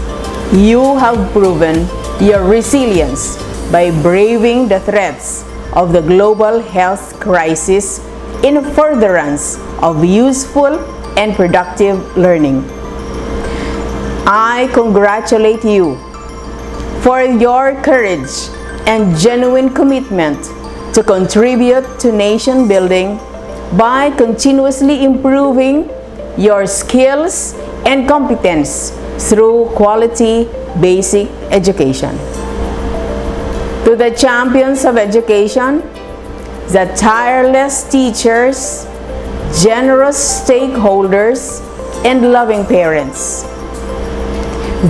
you have proven your resilience by braving the threats of the global health crisis in furtherance of useful and productive learning. I congratulate you for your courage and genuine commitment to contribute to nation building by continuously improving your skills and competence through quality basic education. To the champions of education, the tireless teachers, generous stakeholders, and loving parents,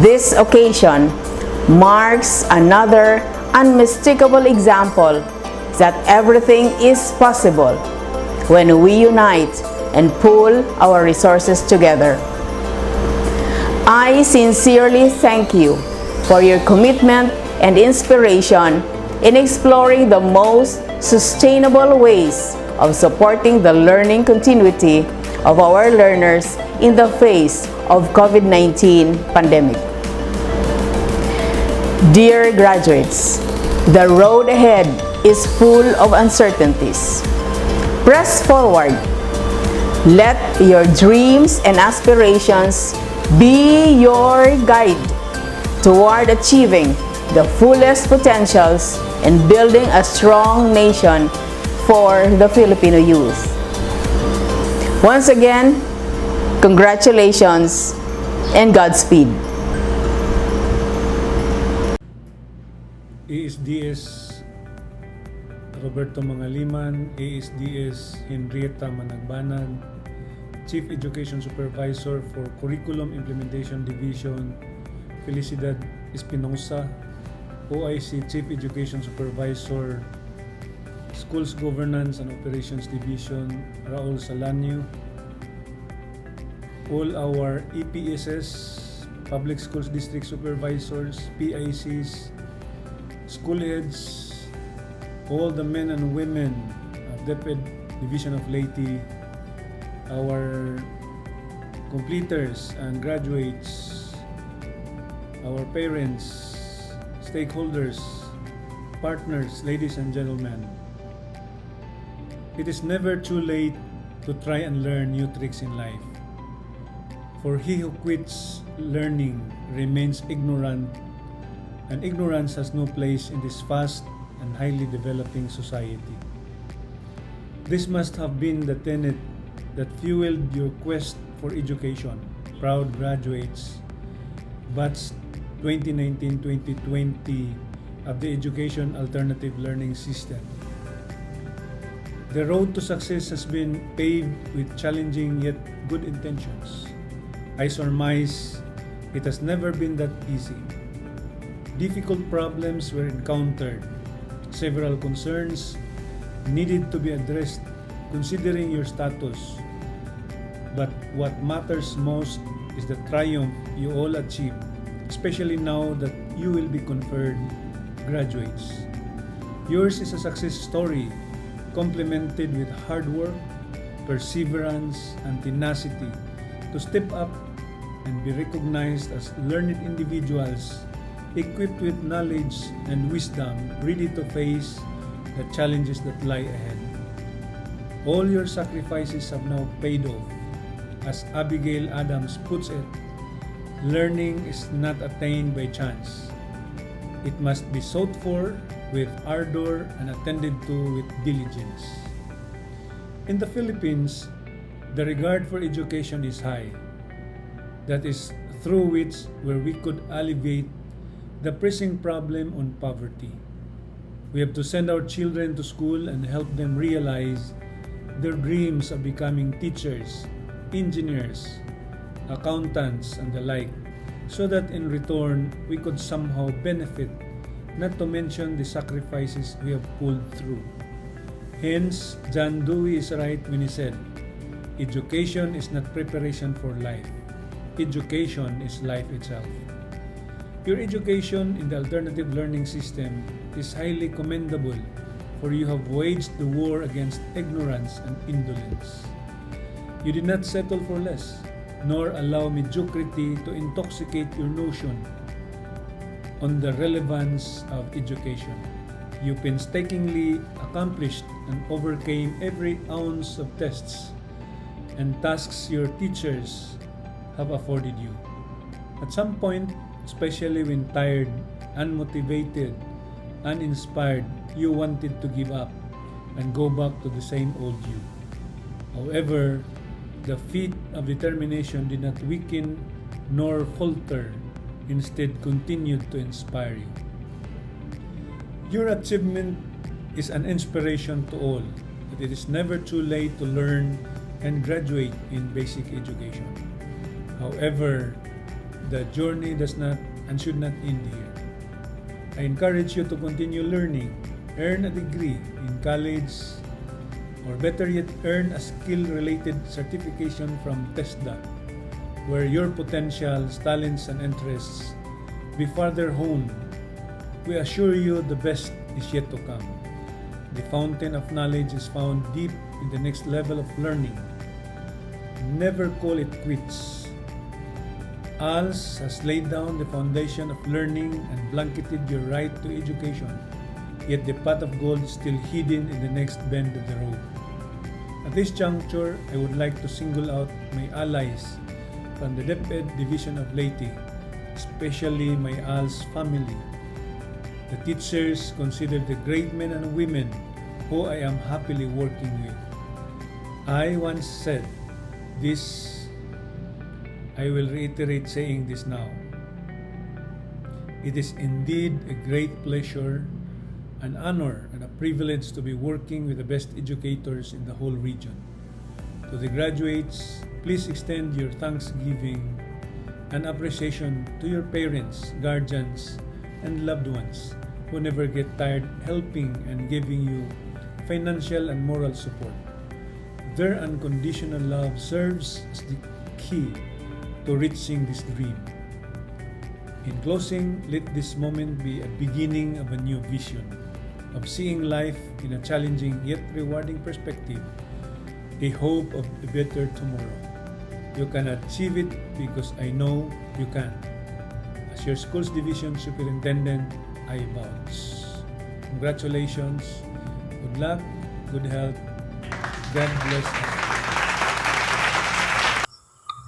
this occasion marks another unmistakable example that everything is possible when we unite and pool our resources together. I sincerely thank you for your commitment and inspiration in exploring the most sustainable ways of supporting the learning continuity of our learners in the face of COVID-19 pandemic. Dear graduates, the road ahead is full of uncertainties. Press forward. Let your dreams and aspirations be your guide toward achieving the fullest potentials and building a strong nation for the Filipino youth. Once again, congratulations and Godspeed. ASDS Roberto Mangaliman, ASDS Henrietta Managbanag, Chief Education Supervisor for Curriculum Implementation Division, Felicidad Espinosa, OIC Chief Education Supervisor, Schools Governance and Operations Division, Raul Salanio, all our EPSS, Public Schools District Supervisors, PICs, school heads, all the men and women of DepEd Division of Leyte, our completers and graduates, our parents, stakeholders, partners, ladies and gentlemen. It is never too late to try and learn new tricks in life. For he who quits learning remains ignorant, and ignorance has no place in this fast and highly developing society. This must have been the tenet that fueled your quest for education, proud graduates, batch 2019-2020 of the Education Alternative Learning System. The road to success has been paved with challenging yet good intentions. I surmise it has never been that easy. Difficult problems were encountered. Several concerns needed to be addressed considering your status. But what matters most is the triumph you all achieved, especially now that you will be conferred graduates. Yours is a success story complemented with hard work, perseverance, and tenacity to step up and be recognized as learned individuals equipped with knowledge and wisdom, ready to face the challenges that lie ahead. All your sacrifices have now paid off. As Abigail Adams puts it, learning is not attained by chance. It must be sought for with ardor and attended to with diligence. In the Philippines, the regard for education is high. That is through which where we could alleviate the pressing problem on poverty. We have to send our children to school and help them realize their dreams of becoming teachers, engineers, accountants, and the like, so that in return we could somehow benefit, not to mention the sacrifices we have pulled through. Hence, John Dewey is right when he said, education is not preparation for life. Education is life itself. Your education in the alternative learning system is highly commendable, for you have waged the war against ignorance and indolence. You did not settle for less, nor allow mediocrity to intoxicate your notion on the relevance of education. You painstakingly accomplished and overcame every ounce of tests and tasks your teachers have afforded you. At some point, especially when tired, unmotivated, uninspired, you wanted to give up and go back to the same old you. However, the feat of determination did not weaken nor falter, instead continued to inspire you. Your achievement is an inspiration to all, that it is never too late to learn and graduate in basic education. However, the journey does not and should not end here. I encourage you to continue learning, earn a degree in college, or better yet, earn a skill-related certification from TESDA, where your potentials, talents, and interests be further honed. We assure you the best is yet to come. The fountain of knowledge is found deep in the next level of learning. Never call it quits. ALS has laid down the foundation of learning and blanketed your right to education, yet the pot of gold is still hidden in the next bend of the road. At this juncture, I would like to single out my allies from the DepEd Division of Leyte, especially my ALS family, the teachers considered the great men and women who I am happily working with. I once said this, I will reiterate saying this now. It is indeed a great pleasure, an honor, and a privilege to be working with the best educators in the whole region. To the graduates, please extend your thanksgiving and appreciation to your parents, guardians, and loved ones who never get tired helping and giving you financial and moral support. Their unconditional love serves as the key to reaching this dream. In closing, let this moment be a beginning of a new vision, of seeing life in a challenging yet rewarding perspective, a hope of a better tomorrow. You can achieve it because I know you can. As your school's division superintendent, I vouch. Congratulations, good luck, good health, God bless us.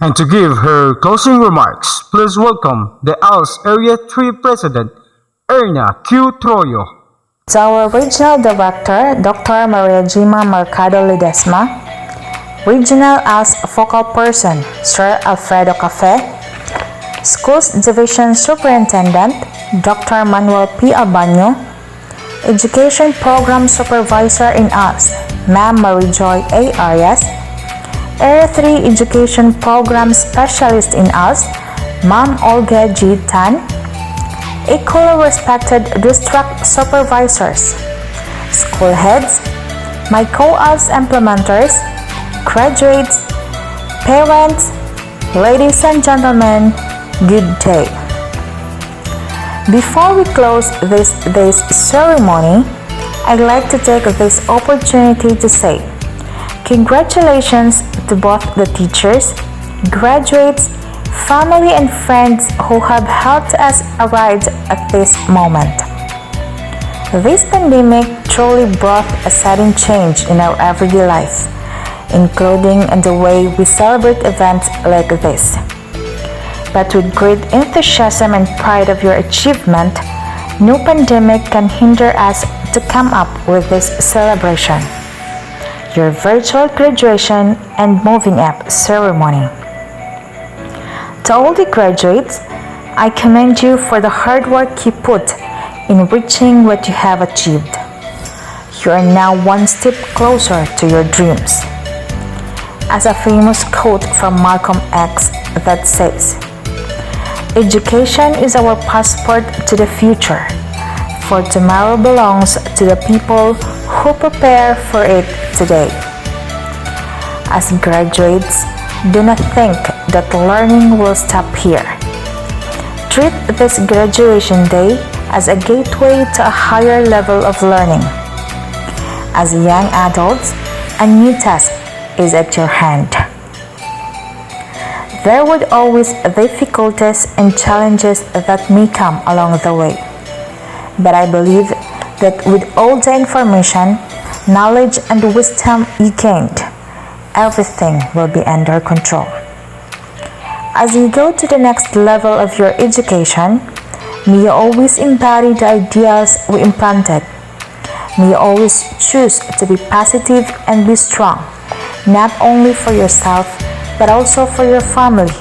And to give her closing remarks, please welcome the ALS Area 3 President, Erna Q. Troyo. To our Regional Director, Dr. Maria Gima Mercado Ledesma, Regional ALS Focal Person, Sir Alfredo Cafe, Schools Division Superintendent, Dr. Manuel P. Albanyo, Education Program Supervisor in ALS, Ma'am Marijoy A. Arias, Area 3 Education Program Specialist in ALS, Ma'am Olga G. Tan, equally respected district supervisors, school heads, my co-ALS implementers, graduates, parents, ladies and gentlemen, good day. Before we close this ceremony, I'd like to take this opportunity to say congratulations to both the teachers, graduates, family and friends who have helped us arrive at this moment. This pandemic truly brought a sudden change in our everyday life, including in the way we celebrate events like this. But with great enthusiasm and pride of your achievement, no pandemic can hinder us to come up with this celebration. your virtual graduation and moving up ceremony. To all the graduates, I commend you for the hard work you put in reaching what you have achieved. You are now one step closer to your dreams. As a famous quote from Malcolm X that says, "Education is our passport to the future, for tomorrow belongs to the people who prepare for it today." As graduates, do not think that learning will stop here. Treat this graduation day as a gateway to a higher level of learning. As young adults, a new task is at your hand. There would always be difficulties and challenges that may come along the way. But I believe that with all the information, knowledge, and wisdom you gained, everything will be under control. As you go to the next level of your education, may you always embody the ideals we implanted. May you always choose to be positive and be strong, not only for yourself, but also for your family,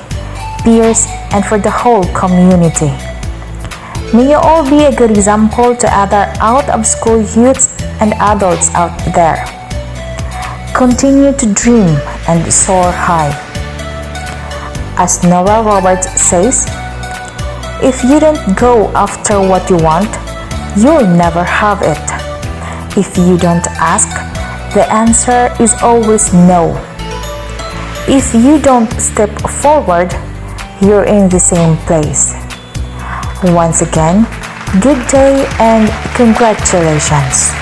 peers, and for the whole community. May you all be a good example to other out-of-school youths and adults out there. Continue to dream and soar high. As Nora Roberts says, "If you don't go after what you want, you'll never have it. If you don't ask, the answer is always no. If you don't step forward, you're in the same place." Once again, good day and congratulations.